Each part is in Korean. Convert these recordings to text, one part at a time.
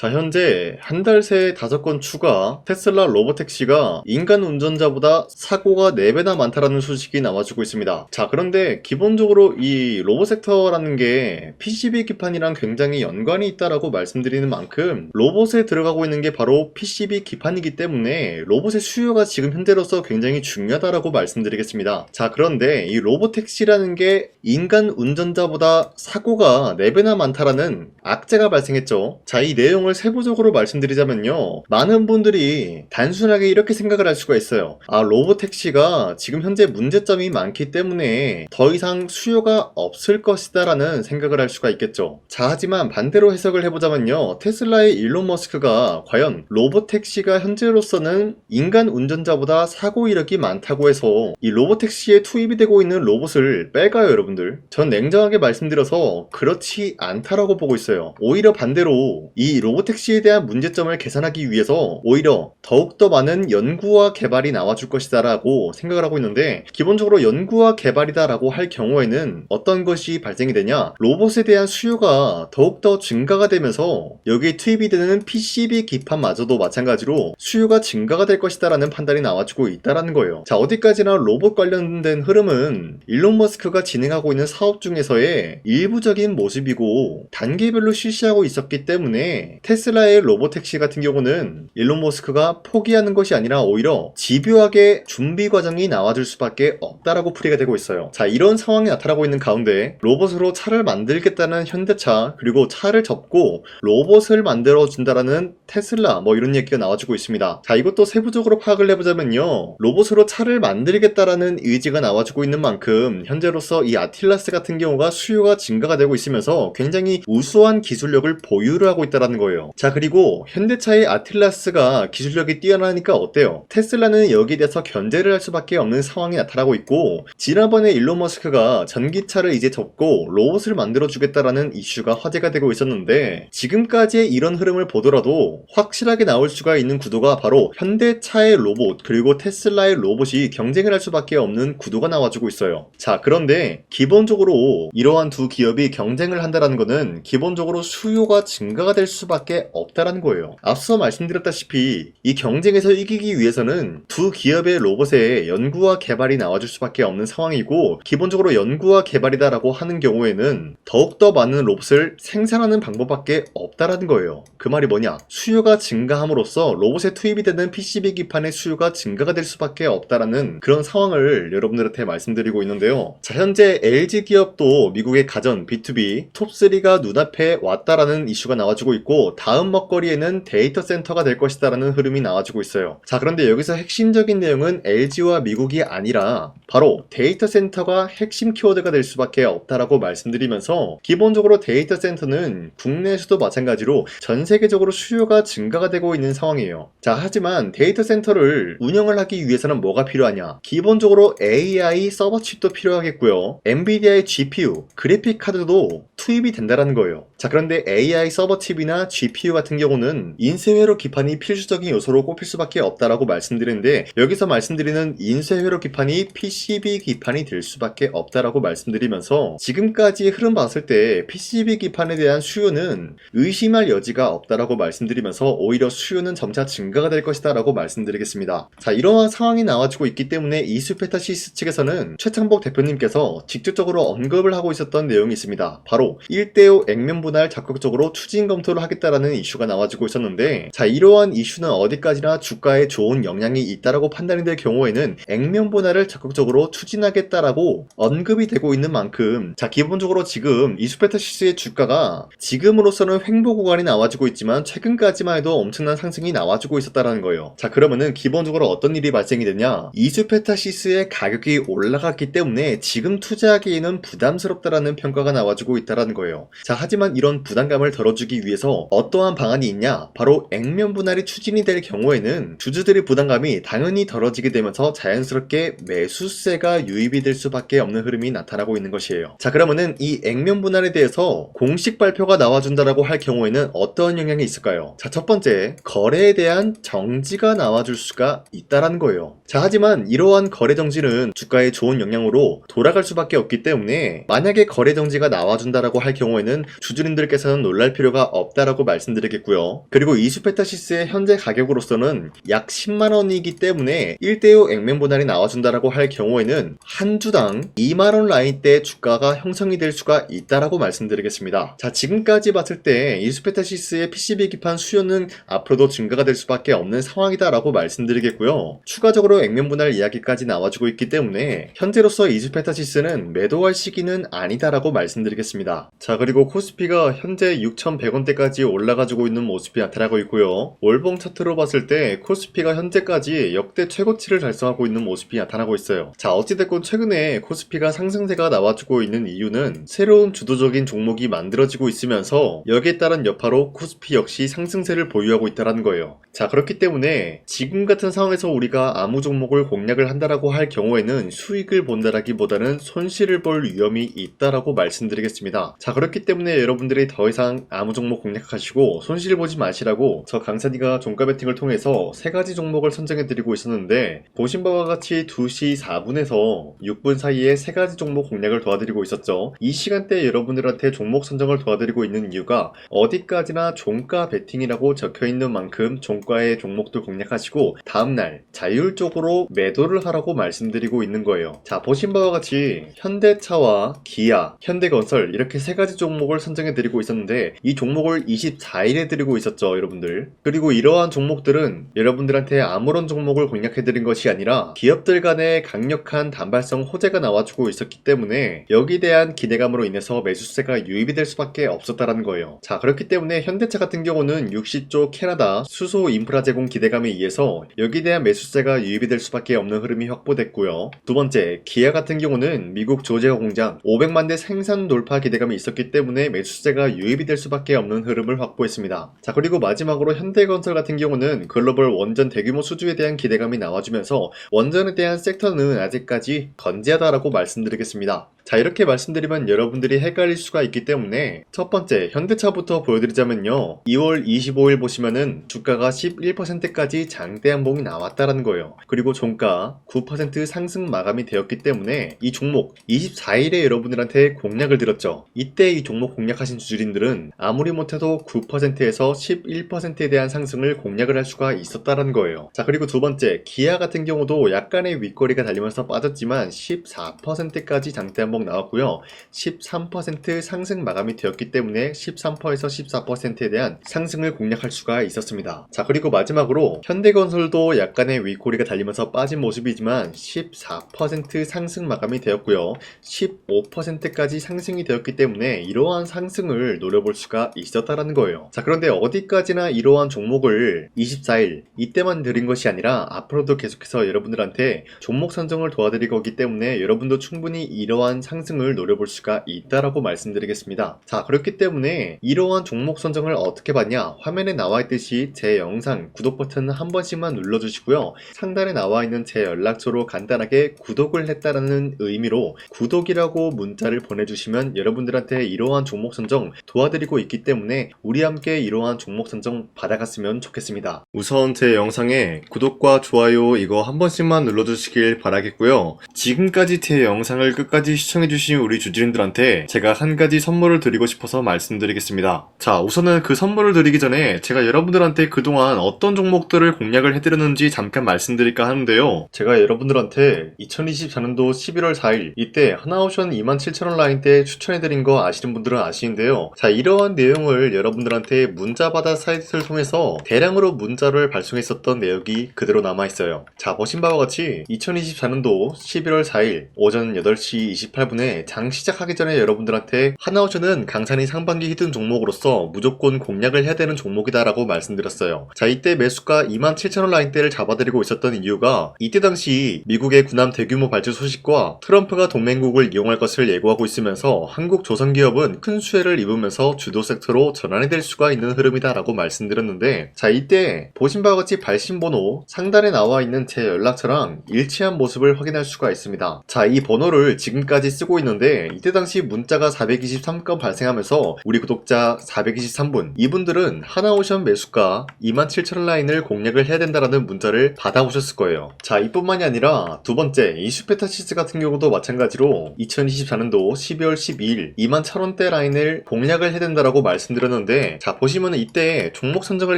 자, 현재 한 달 새에 5건 추가 테슬라 로보택시가 인간 운전자보다 사고가 4배나 많다라는 소식이 나와주고 있습니다. 자, 그런데 기본적으로 이 로봇 섹터라는 게 PCB 기판이랑 굉장히 연관이 있다라고 말씀드리는 만큼 로봇에 들어가고 있는 게 바로 PCB 기판이기 때문에 로봇의 수요가 지금 현재로서 굉장히 중요하다라고 말씀드리겠습니다. 자, 그런데 이 로보택시라는 게 인간 운전자보다 사고가 4배나 많다라는 악재가 발생했죠. 자, 이 내용을 세부적으로 말씀드리자면요, 많은 분들이 단순하게 이렇게 생각을 할 수가 있어요. 아, 로보택시가 지금 현재 문제점이 많기 때문에 더 이상 수요가 없을 것이다 라는 생각을 할 수가 있겠죠. 자, 하지만 반대로 해석을 해보자면요, 테슬라의 일론 머스크가 과연 로보택시가 현재로서는 인간 운전자보다 사고 이력이 많다고 해서 이 로보택시에 투입이 되고 있는 로봇을 뺄까요, 여러분들? 전 냉정하게 말씀드려서 그렇지 않다라고 보고 있어요. 오히려 반대로 이 로보택시에 대한 문제점을 개선하기 위해서 오히려 더욱더 많은 연구와 개발이 나와줄 것이다 라고 생각을 하고 있는데, 기본적으로 연구와 개발이다 라고 할 경우에는 어떤 것이 발생이 되냐, 로봇에 대한 수요가 더욱더 증가가 되면서 여기에 투입이 되는 PCB 기판마저도 마찬가지로 수요가 증가가 될 것이다 라는 판단이 나와주고 있다라는 거예요. 자, 어디까지나 로봇 관련된 흐름은 일론 머스크가 진행하고 있는 사업 중에서의 일부적인 모습이고 단계별로 실시하고 있었기 때문에 테슬라의 로보택시 같은 경우는 일론 머스크가 포기하는 것이 아니라 오히려 집요하게 준비 과정이 나와줄 수밖에 없다라고 풀이가 되고 있어요. 자, 이런 상황이 나타나고 있는 가운데 로봇으로 차를 만들겠다는 현대차, 그리고 차를 접고 로봇을 만들어준다라는 테슬라, 뭐 이런 얘기가 나와주고 있습니다. 자, 이것도 세부적으로 파악을 해보자면요, 로봇으로 차를 만들겠다라는 의지가 나와주고 있는 만큼 현재로서 이 아틸라스 같은 경우가 수요가 증가가 되고 있으면서 굉장히 우수한 기술력을 보유를 하고 있다는 거예요. 자, 그리고 현대차의 아틸라스가 기술력이 뛰어나니까 어때요? 테슬라는 여기에 대해서 견제를 할 수밖에 없는 상황이 나타나고 있고, 지난번에 일론 머스크가 전기차를 이제 접고 로봇을 만들어주겠다라는 이슈가 화제가 되고 있었는데, 지금까지의 이런 흐름을 보더라도 확실하게 나올 수가 있는 구도가 바로 현대차의 로봇 그리고 테슬라의 로봇이 경쟁을 할 수밖에 없는 구도가 나와주고 있어요. 자, 그런데 기본적으로 이러한 두 기업이 경쟁을 한다는 것은 기본적으로 수요가 증가가 될 수밖에 없다라는 거예요. 앞서 말씀드렸다시피 이 경쟁에서 이기기 위해서는 두 기업의 로봇에 연구와 개발이 나와줄 수밖에 없는 상황이고, 기본적으로 연구와 개발이다라고 하는 경우에는 더욱더 많은 로봇을 생산하는 방법밖에 없다라는 거예요. 그 말이 뭐냐, 수요가 증가함으로써 로봇에 투입이 되는 PCB 기판의 수요가 증가가 될 수밖에 없다라는 그런 상황을 여러분들한테 말씀드리고 있는데요. 자, 현재 LG 기업도 미국의 가전 B2B 톱3가 눈앞에 왔다라는 이슈가 나와주고 있고, 다음 먹거리에는 데이터 센터가 될 것이다 라는 흐름이 나와주고 있어요. 자, 그런데 여기서 핵심적인 내용은 LG와 미국이 아니라 바로 데이터 센터가 핵심 키워드가 될 수밖에 없다라고 말씀드리면서, 기본적으로 데이터 센터는 국내에서도 마찬가지로 전 세계적으로 수요가 증가가 되고 있는 상황이에요. 자, 하지만 데이터 센터를 운영을 하기 위해서는 뭐가 필요하냐, 기본적으로 AI 서버 칩도 필요하겠고요, 엔비디아의 GPU 그래픽 카드도 투입이 된다라는 거예요. 자, 그런데 AI 서버 칩이나 GPU 같은 경우는 인쇄회로 기판이 필수적인 요소로 꼽힐 수밖에 없다라고 말씀드리는데, 여기서 말씀드리는 인쇄회로 기판이 PCB 기판이 될 수밖에 없다라고 말씀드리면서, 지금까지 흐름 봤을 때 PCB 기판에 대한 수요는 의심할 여지가 없다라고 말씀드리면서 오히려 수요는 점차 증가가 될 것이다 라고 말씀드리겠습니다. 자, 이러한 상황이 나와주고 있기 때문에 이수페타시스 측에서는 최창복 대표님께서 직접적으로 언급을 하고 있었던 내용이 있습니다. 바로 1대5 액면 분할 적극적으로 추진 검토를 하겠다라는 이슈가 나와주고 있었는데, 자, 이러한 이슈는 어디까지나 주가에 좋은 영향이 있다라고 판단이 될 경우에는 액면 분할을 적극적으로 추진하겠다라고 언급이 되고 있는 만큼, 자, 기본적으로 지금 이수페타시스의 주가가 지금으로서는 횡보 구간이 나와주고 있지만 최근까지만 해도 엄청난 상승이 나와주고 있었다라는 거예요. 자, 그러면은 기본적으로 어떤 일이 발생이 되냐, 이수페타시스의 가격이 올라갔기 때문에 지금 투자하기에는 부담스럽다라는 평가가 나와주고 있다라는 거예요. 자, 하지만 이런 부담감을 덜어주기 위해서 어떠한 방안이 있냐, 바로 액면 분할이 추진이 될 경우에는 주주들의 부담감이 당연히 덜어지게 되면서 자연스럽게 매수세가 유입이 될 수밖에 없는 흐름이 나타나고 있는 것이에요. 자, 그러면은 이 액면 분할에 대해서 공식 발표가 나와준다라고 할 경우에는 어떤 영향이 있을까요? 자, 첫 번째, 거래에 대한 정지가 나와줄 수가 있다라는 거예요. 자, 하지만 이러한 거래 정지는 주가에 좋은 영향으로 돌아갈 수밖에 없기 때문에, 만약에 거래 정지가 나와준다라고 나온다라고 할 경우에는 주주님들께서는 놀랄 필요가 없다라고 말씀드리겠고요. 그리고 이수페타시스의 현재 가격으로서는 약 10만원이기 때문에 1대5 액면 분할이 나와준다라고 할 경우에는 한 주당 2만원 라인대 주가가 형성이 될 수가 있다라고 말씀드리겠습니다. 자, 지금까지 봤을 때 이수페타시스의 PCB 기판 수요는 앞으로도 증가가 될 수밖에 없는 상황이다라고 말씀드리겠고요. 추가적으로 액면 분할 이야기까지 나와주고 있기 때문에 현재로서 이수페타시스는 매도할 시기는 아니다라고 말씀드리겠습니다. 자, 그리고 코스피가 현재 6,100원대까지 올라가지고 있는 모습이 나타나고 있고요. 월봉 차트로 봤을 때 코스피가 현재까지 역대 최고치를 달성하고 있는 모습이 나타나고 있어요. 자, 어찌됐건 최근에 코스피가 상승세가 나와주고 있는 이유는 새로운 주도적인 종목이 만들어지고 있으면서 여기에 따른 여파로 코스피 역시 상승세를 보유하고 있다는 거예요. 자, 그렇기 때문에 지금 같은 상황에서 우리가 아무 종목을 공략을 한다라고 할 경우에는 수익을 본다라기보다는 손실을 볼 위험이 있다라고 말씀드리겠습니다. 자, 그렇기 때문에 여러분들이 더 이상 아무 종목 공략하시고 손실 보지 마시라고 저 강산이가 종가 베팅을 통해서 3가지 종목을 선정해드리고 있었는데, 보신 바와 같이 2시 4분에서 6분 사이에 3가지 종목 공략을 도와드리고 있었죠. 이 시간대에 여러분들한테 종목 선정을 도와드리고 있는 이유가 어디까지나 종가 베팅이라고 적혀있는 만큼 종가의 종목들 공략하시고 다음날 자율적으로 매도를 하라고 말씀드리고 있는 거예요. 자, 보신 바와 같이 현대차와 기아, 현대건설 이렇게 3가지 종목을 선정해드리고 있었는데 이 종목을 24일에 드리고 있었죠, 여러분들. 그리고 이러한 종목들은 여러분들한테 아무런 종목을 공략해드린 것이 아니라 기업들 간의 강력한 단발성 호재가 나와주고 있었기 때문에 여기에 대한 기대감으로 인해서 매수세가 유입이 될 수밖에 없었다는 거예요. 자, 그렇기 때문에 현대차 같은 경우는 60조 캐나다 수소 인프라 제공 기대감에 의해서 여기에 대한 매수세가 유입이 될 수밖에 없는 흐름이 확보됐고요. 두 번째, 기아 같은 경우는 미국 조지아 공장 500만 대 생산 돌파 기대감이 있었기 때문에 매수세가 유입이 될 수밖에 없는 흐름을 확보했습니다. 자, 그리고 마지막으로 현대건설 같은 경우는 글로벌 원전 대규모 수주에 대한 기대감이 나와주면서 원전에 대한 섹터는 아직까지 건재하다라고 말씀드리겠습니다. 자, 이렇게 말씀드리면 여러분들이 헷갈릴 수가 있기 때문에 첫 번째 현대차부터 보여드리자면요, 2월 25일 보시면은 주가가 11%까지 장대 한봉이 나왔다라는 거예요. 그리고 종가 9% 상승 마감이 되었기 때문에 이 종목 24일에 여러분들한테 공략을 드렸죠. 이때 이 종목 공략하신 주주님들은 아무리 못해도 9%에서 11%에 대한 상승을 공략을 할 수가 있었다라는 거예요. 자, 그리고 두 번째, 기아 같은 경우도 약간의 윗거리가 달리면서 빠졌지만 14%까지 장대 한봉 나왔고요. 13% 상승 마감이 되었기 때문에 13%에서 14%에 대한 상승을 공략할 수가 있었습니다. 자, 그리고 마지막으로 현대건설도 약간의 윗꼬리가 달리면서 빠진 모습이지만 14% 상승 마감이 되었고요. 15%까지 상승이 되었기 때문에 이러한 상승을 노려볼 수가 있었다라는 거예요. 자, 그런데 어디까지나 이러한 종목을 24일 이때만 드린 것이 아니라 앞으로도 계속해서 여러분들한테 종목 선정을 도와드릴 거기 때문에 여러분도 충분히 이러한 상승을 노려볼 수가 있다라고 말씀드리겠습니다. 자, 그렇기 때문에 이러한 종목 선정을 어떻게 받냐, 화면에 나와 있듯이 제 영상 구독 버튼 한 번씩만 눌러주시고요. 상단에 나와 있는 제 연락처로 간단하게 구독을 했다라는 의미로 구독이라고 문자를 보내주시면 여러분들한테 이러한 종목 선정 도와드리고 있기 때문에 우리 함께 이러한 종목 선정 받아갔으면 좋겠습니다. 우선 제 영상에 구독과 좋아요 이거 한 번씩만 눌러주시길 바라겠고요. 지금까지 제 영상을 끝까지 시청해주신 우리 주주님들한테 제가 한 가지 선물을 드리고 싶어서 말씀드리겠습니다. 자, 우선은 그 선물을 드리기 전에 제가 여러분들한테 그동안 어떤 종목들을 공략을 해드렸는지 잠깐 말씀드릴까 하는데요. 제가 여러분들한테 2024년도 11월 4일 이때 하나오션 27,000원 라인대 추천해드린 거 아시는 분들은 아시는데요. 자, 이러한 내용을 여러분들한테 문자받아 사이트를 통해서 대량으로 문자를 발송했었던 내역이 그대로 남아있어요. 자, 보신 바와 같이 2024년도 11월 4일 오전 8시 28분에 장 시작하기 전에 여러분들한테 하나오션은 강산이 상반기 히든 종목으로서 무조건 공략을 해야 되는 종목이다 라고 말씀드렸어요. 자, 이때 매수가 27,000원 라인대를 잡아드리고 있었던 이유가 이때 당시 미국의 군함 대규모 발주 소식과 트럼프가 동맹국을 이용할 것을 예고하고 있으면서 한국 조선기업은 큰 수혜를 입으면서 주도 섹터로 전환이 될 수가 있는 흐름이다 라고 말씀드렸는데, 자, 이때 보신 바와 같이 발신번호 상단에 나와 있는 제 연락처랑 일치한 모습을 확인할 수가 있습니다. 자, 이 번호를 지금까지 쓰고 있는데 이때 당시 문자가 423건 발생하면서 우리 구독자 423분 이분들은 하나오션 매수가 27,000원 라인을 공략을 해야 된다라는 문자를 받아오셨을 거예요. 자, 이뿐만이 아니라 두 번째 이슈페타시스 같은 경우도 마찬가지로 2024년도 12월 12일 21,000원대 라인을 공략을 해야 된다라고 말씀드렸는데, 자 보시면은 이때 종목 선정을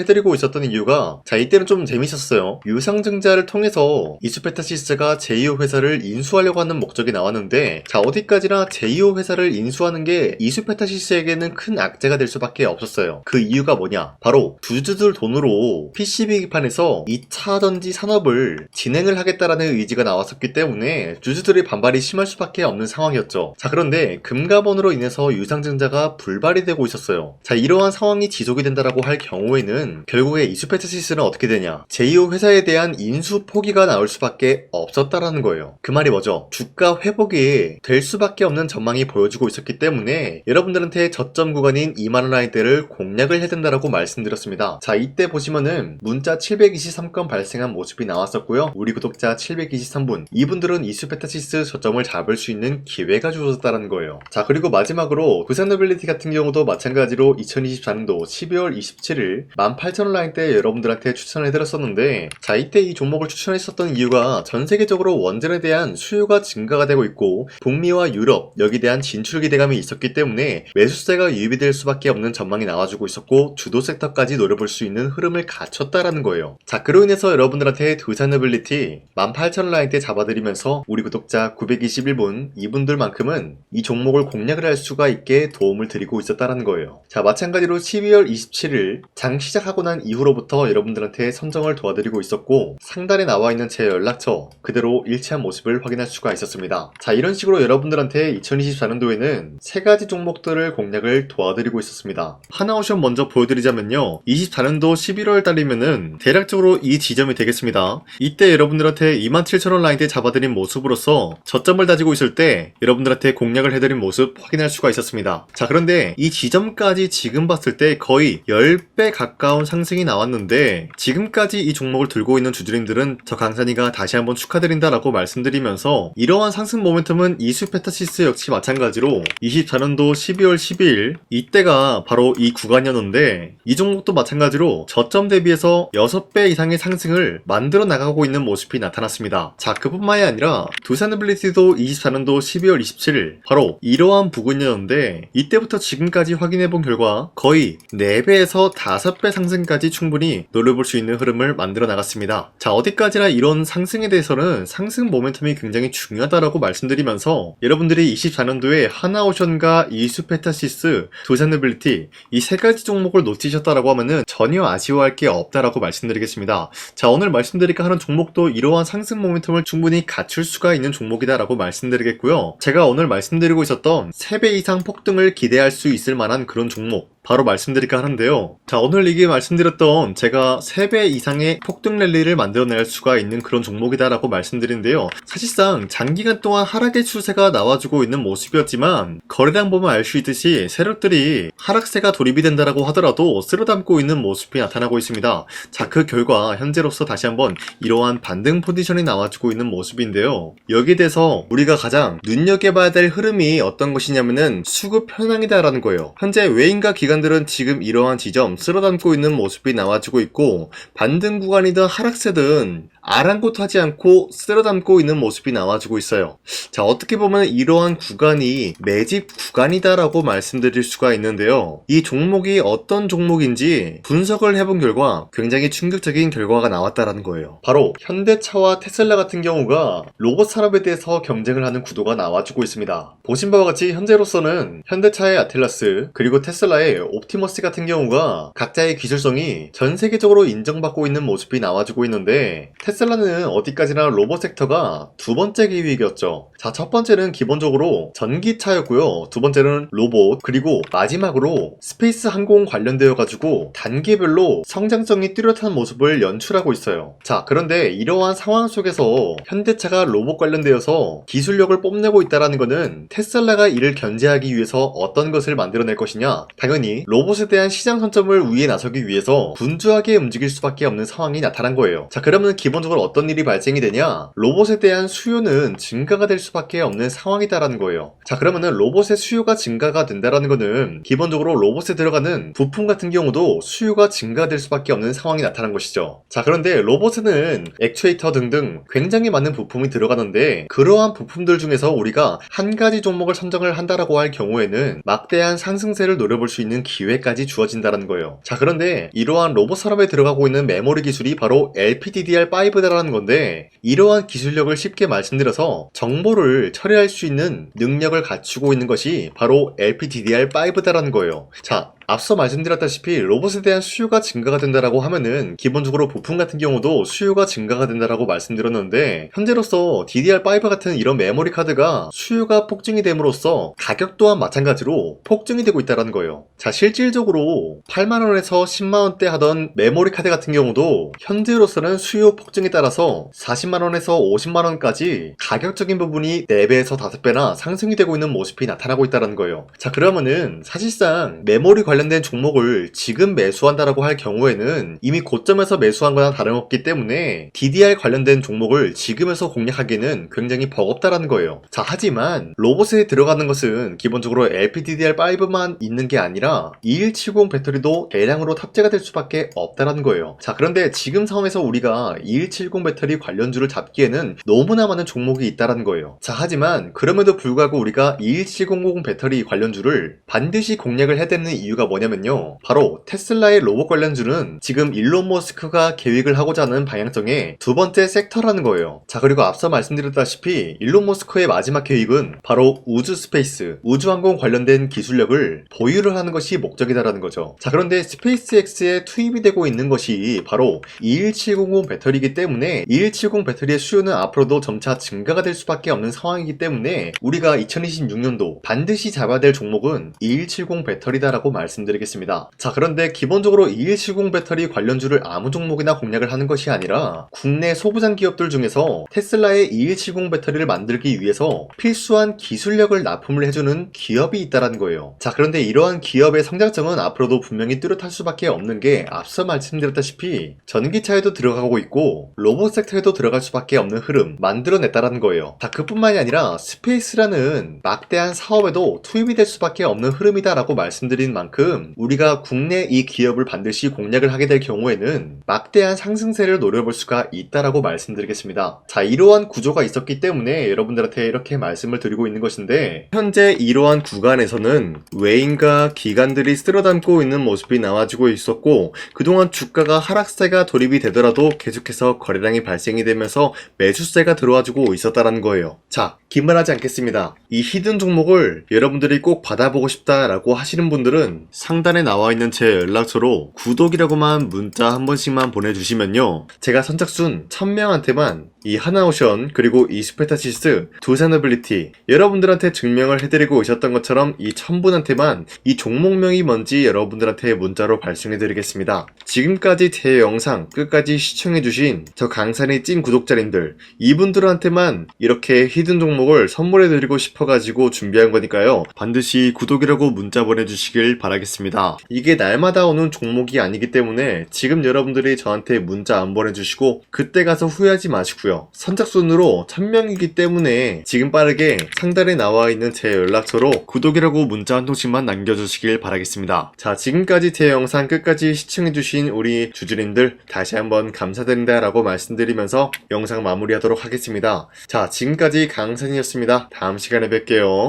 해드리고 있었던 이유가, 자 이때는 좀 재밌었어요. 유상증자를 통해서 이슈페타시스가 제2호 회사를 인수하려고 하는 목적이 나왔는데, 자 어디까지나 제2호 회사를 인수하는 게 이슈페타시스에게는 큰 악재가 될 수밖에 없었어요. 그 이유가 뭐냐, 바로 주주들 돈으로 PCB 기판에서 2차전지 산업을 진행을 하겠다라는 의지가 나왔었기 때문에 주주들의 반발이 심할 수밖에 없는 상황이었죠. 자 그런데 금가본으로 인해서 유상증자가 불발이 되고 있었어요. 자 이러한 상황이 지속이 된다라고 할 경우에는 결국에 이슈페타시스는 어떻게 되냐, 제2호 회사에 대한 인수 포기가 나올 수밖에 없었다라는 거예요. 그 말이 뭐죠? 주가 회복이 될 수밖에 없는 전망이 보여지고 있었기 때문에 여러분들한테 저점 구간인 2만원 라인대를 공략을 해야 된다라고 말씀드렸습니다. 자 이때 보시면은 문자 723건 발생한 모습이 나왔었고요. 우리 구독자 723분 이분들은 이슈페타시스 저점을 잡을 수 있는 기회가 주어졌다는 거예요. 자 그리고 마지막으로 부산노빌리티 같은 경우도 마찬가지로 2024년도 12월 27일 18,000원 라인대 여러분들한테 추천을 해드렸었는데, 자 이때 이 종목을 추천했었던 이유가 전 세계적으로 원전에 대한 수요가 증가가 되고 있고 북미와 유럽 여기에 대한 진출 기대감이 있었기 때문에 매수세가 유입이 될 수밖에 없는 전망이 나와주고 있었고 주도 섹터까지 노려볼 수 있는 흐름을 갖췄다라는 거예요. 자 그로 인해서 여러분들한테 두산노빌리티 18,000원 라인대 잡아드리면서 우리 구독자 921분 이분들만큼은 이 종목을 공략을 할 수가 있게 도움을 드리고 있었다라는 거예요. 자 마찬가지로 12월 27일 장 시작하고 난 이후로부터 여러분들한테 선정을 도와드리고 있었고 상단에 나와있는 제 연락처 그대로 일치한 모습을 확인할 수가 있었습니다. 자 이런 식으로 여러분들한테 2024년도에는 세 가지 종목들을 공략을 도와드리고 있었습니다. 하나오션 먼저 보여드리자면요, 24년도 11월 달이면은 대략적으로 이 지점이 되겠습니다. 이때 여러분들한테 27,000원 라인대 잡아드린 모습으로서 저점을 다지고 있을 때 여러분들한테 공략을 해드린 모습 확인할 수가 있었습니다. 자 그런데 이 지점까지 지금 봤을 때 거의 10배 가까운 상승이 나왔는데, 지금까지 이 종목을 들고 있는 주주님들은 저 강산이가 다시 한번 축하드린다라고 말씀드리면서, 이러한 상승 모멘텀은 이슈페타시스 역시 마찬가지로 24년도 12월 12일 이때가 바로 이 구간이었는데, 이 종목도 마찬가지로 저점 대비해서 6배 이상의 상승을 만들어 나가고 있는 모습이 나타났습니다. 자 그뿐만이 아니라 두산노빌리티도 24년도 12월 27일 바로 이러한 부근이었는데, 이때부터 지금까지 확인해본 결과 거의 4배에서 5배 상승까지 충분히 노려볼 수 있는 흐름을 만들어 나갔습니다. 자 어디까지나 이런 상승에 대해서는 상승 모멘텀이 굉장히 중요하다라고 말씀드리면서, 여러분들이 24년도에 하나오션과 이슈페타시스, 두산노빌리티 이 세 가지 종목을 놓치셨다라고 하면은 전혀 아쉬워할 게 없다라고 말씀드리겠습니다. 자 오늘 말씀드릴까 하는 종목도 이러한 상승 모멘텀을 충분히 갖출 수가 있는 종목이다라고 말씀드리겠고요. 제가 오늘 말씀드리고 있었던 3배 이상 폭등을 기대할 수 있을 만한 그런 종목 바로 말씀드릴까 하는데요. 자 오늘 이게 말씀드렸던 제가 3배 이상의 폭등 랠리를 만들어낼 수가 있는 그런 종목이다라고 말씀드리는데요. 사실상 장기간 동안 하락의 추세가 나와주고 있는 모습이었지만 거래량 보면 알 수 있듯이 세력들이 하락세가 돌입이 된다라고 하더라도 쓸어담고 있는 모습이 나타나고 있습니다. 자 그 결과 현재로서 다시 한번 이러한 반등 포지션이 나와주고 있는 모습인데요. 여기에 대해서 우리가 가장 눈여겨봐야 될 흐름이 어떤 것이냐면은 수급 현황이다라는 거예요. 현재 외인과 기관들은 지금 이러한 지점 쓸어담고 있는 모습이 나와주고 있고, 반등 구간이든 하락세든 아랑곳하지 않고 쓸어담고 있는 모습이 나와주고 있어요. 자 어떻게 보면 이러한 구간이 매집 구간이다라고 말씀드릴 수가 있는데요. 이 종목이 어떤 종목인지 분석을 해본 결과 굉장히 충격적인 결과가 나왔다라는 거예요. 바로 현대차와 테슬라 같은 경우가 로봇 산업에 대해서 경쟁을 하는 구도가 나와주고 있습니다. 보신 바와 같이 현재로서는 현대차의 아틀라스 그리고 테슬라의 옵티머스 같은 경우가 각자의 기술성이 전 세계적으로 인정받고 있는 모습이 나와주고 있는데, 테슬라는 어디까지나 로봇 섹터가 두 번째 기획이었죠. 자, 첫 번째는 기본적으로 전기차였고요. 두 번째는 로봇, 그리고 마지막으로 스페이스 항공 관련되어 가지고 단계별로 성장성이 뚜렷한 모습을 연출하고 있어요. 자, 그런데 이러한 상황 속에서 현대차가 로봇 관련되어서 기술력을 뽐내고 있다는 것은 테슬라가 이를 견제하기 위해서 어떤 것을 만들어낼 것이냐, 당연히 로봇에 대한 시장 시장 선점을 위해 나서기 위해서 분주하게 움직일 수밖에 없는 상황이 나타난 거예요. 자, 그러면 기본적으로 기본적으로 어떤 일이 발생이 되냐? 로봇에 대한 수요는 증가가 될 수밖에 없는 상황이다라는 거예요. 자, 그러면은 로봇의 수요가 증가가 된다라는 거는 기본적으로 로봇에 들어가는 부품 같은 경우도 수요가 증가될 수밖에 없는 상황이 나타난 것이죠. 자, 그런데 로봇에는 액추에이터 등등 굉장히 많은 부품이 들어가는데 그러한 부품들 중에서 우리가 한 가지 종목을 선정을 한다라고 할 경우에는 막대한 상승세를 노려볼 수 있는 기회까지 주어진다는 거예요. 자, 그런데 이러한 로봇 산업에 들어가고 있는 메모리 기술이 바로 LPDDR5다라는 건데 이러한 기술력을 쉽게 말씀드려서 정보를 처리할 수 있는 능력을 갖추고 있는 것이 바로 LPDDR5다라는 거예요. 자, 앞서 말씀드렸다시피 로봇에 대한 수요가 증가가 된다라고 하면은 기본적으로 부품 같은 경우도 수요가 증가가 된다라고 말씀드렸는데 현재로서 DDR5 같은 이런 메모리 카드가 수요가 폭증이 됨으로써 가격 또한 마찬가지로 폭증이 되고 있다는 거예요. 자, 실질적으로 8만원에서 10만원대 하던 메모리 카드 같은 경우도 현재로서는 수요 폭증에 따라서 40만원에서 50만원까지 가격적인 부분이 4배에서 5배나 상승이 되고 있는 모습이 나타나고 있다는 거예요. 자, 그러면은 사실상 메모리 관련된 종목을 지금 매수한다라고 할 경우에는 이미 고점에서 매수한 거나 다름없기 때문에 DDR 관련된 종목을 지금에서 공략하기는 굉장히 버겁다라는 거예요. 자, 하지만 로봇에 들어가는 것은 기본적으로 LPDDR5만 있는 게 아니라 2170 배터리도 대량으로 탑재가 될 수밖에 없다라는 거예요. 자, 그런데 지금 상황에서 우리가 2170 배터리 관련주를 잡기에는 너무나 많은 종목이 있다라는 거예요. 자, 하지만 그럼에도 불구하고 우리가 21700 배터리 관련주를 반드시 공략을 해야 되는 이유가 뭐냐면요, 바로 테슬라의 로봇 관련주는 지금 일론 머스크가 계획을 하고자 하는 방향성의 두 번째 섹터라는 거예요. 자, 그리고 앞서 말씀드렸다시피 일론 머스크의 마지막 계획은 바로 우주 스페이스, 우주항공 관련된 기술력을 보유를 하는 것이 목적이다라는 거죠. 자, 그런데 스페이스X에 투입이 되고 있는 것이 바로 21700 배터리이기 때문에 2170 배터리의 수요는 앞으로도 점차 증가가 될 수밖에 없는 상황이기 때문에 우리가 2026년도 반드시 잡아야 될 종목은 2170 배터리다라고 말씀드리겠습니다. 자, 그런데 기본적으로 2170 배터리 관련주를 아무 종목이나 공략을 하는 것이 아니라 국내 소부장 기업들 중에서 테슬라의 2170 배터리를 만들기 위해서 필수한 기술력을 납품을 해주는 기업이 있다는 거예요. 자, 그런데 이러한 기업의 성장성은 앞으로도 분명히 뚜렷할 수밖에 없는 게 앞서 말씀드렸다시피 전기차에도 들어가고 있고 로봇 섹터에도 들어갈 수밖에 없는 흐름 만들어냈다는 거예요. 자, 그뿐만이 아니라 스페이스라는 막대한 사업에도 투입이 될 수밖에 없는 흐름이다라고 말씀드린 만큼 우리가 국내 이 기업을 반드시 공략을 하게 될 경우에는 막대한 상승세를 노려볼 수가 있다라고 말씀드리겠습니다. 자, 이러한 구조가 있었기 때문에 여러분들한테 이렇게 말씀을 드리고 있는 것인데 현재 이러한 구간에서는 외인과 기관들이 쓸어담고 있는 모습이 나와지고 있었고 그동안 주가가 하락세가 돌입이 되더라도 계속해서 거래량이 발생이 되면서 매수세가 들어와주고 있었다는 거예요. 자, 기만하지 않겠습니다. 이 히든 종목을 여러분들이 꼭 받아보고 싶다라고 하시는 분들은 상단에 나와있는 제 연락처로 구독이라고만 문자 한 번씩만 보내주시면요, 제가 선착순 1000명한테만 이 하나오션 그리고 이 스페타시스 두 사너빌리티 여러분들한테 증명을 해드리고 있었던 것처럼 이 1000분한테만 이 종목명이 뭔지 여러분들한테 문자로 발송해드리겠습니다. 지금까지 제 영상 끝까지 시청해주신 저 강산의 찐 구독자님들 이분들한테만 이렇게 히든 종목을 선물해드리고 싶어가지고 준비한 거니까요, 반드시 구독이라고 문자 보내주시길 바라겠습니다. 이게 날마다 오는 종목이 아니기 때문에 지금 여러분들이 저한테 문자 안 보내주시고 그때 가서 후회하지 마시고요, 선착순으로 1000명이기 때문에 지금 빠르게 상단에 나와있는 제 연락처로 구독이라고 문자 한 통씩만 남겨주시길 바라겠습니다. 자, 지금까지 제 영상 끝까지 시청해주신 우리 주주님들 다시 한번 감사드린다 라고 말씀드리면서 영상 마무리하도록 하겠습니다. 자, 지금까지 강산이었습니다. 다음 시간에 뵐게요.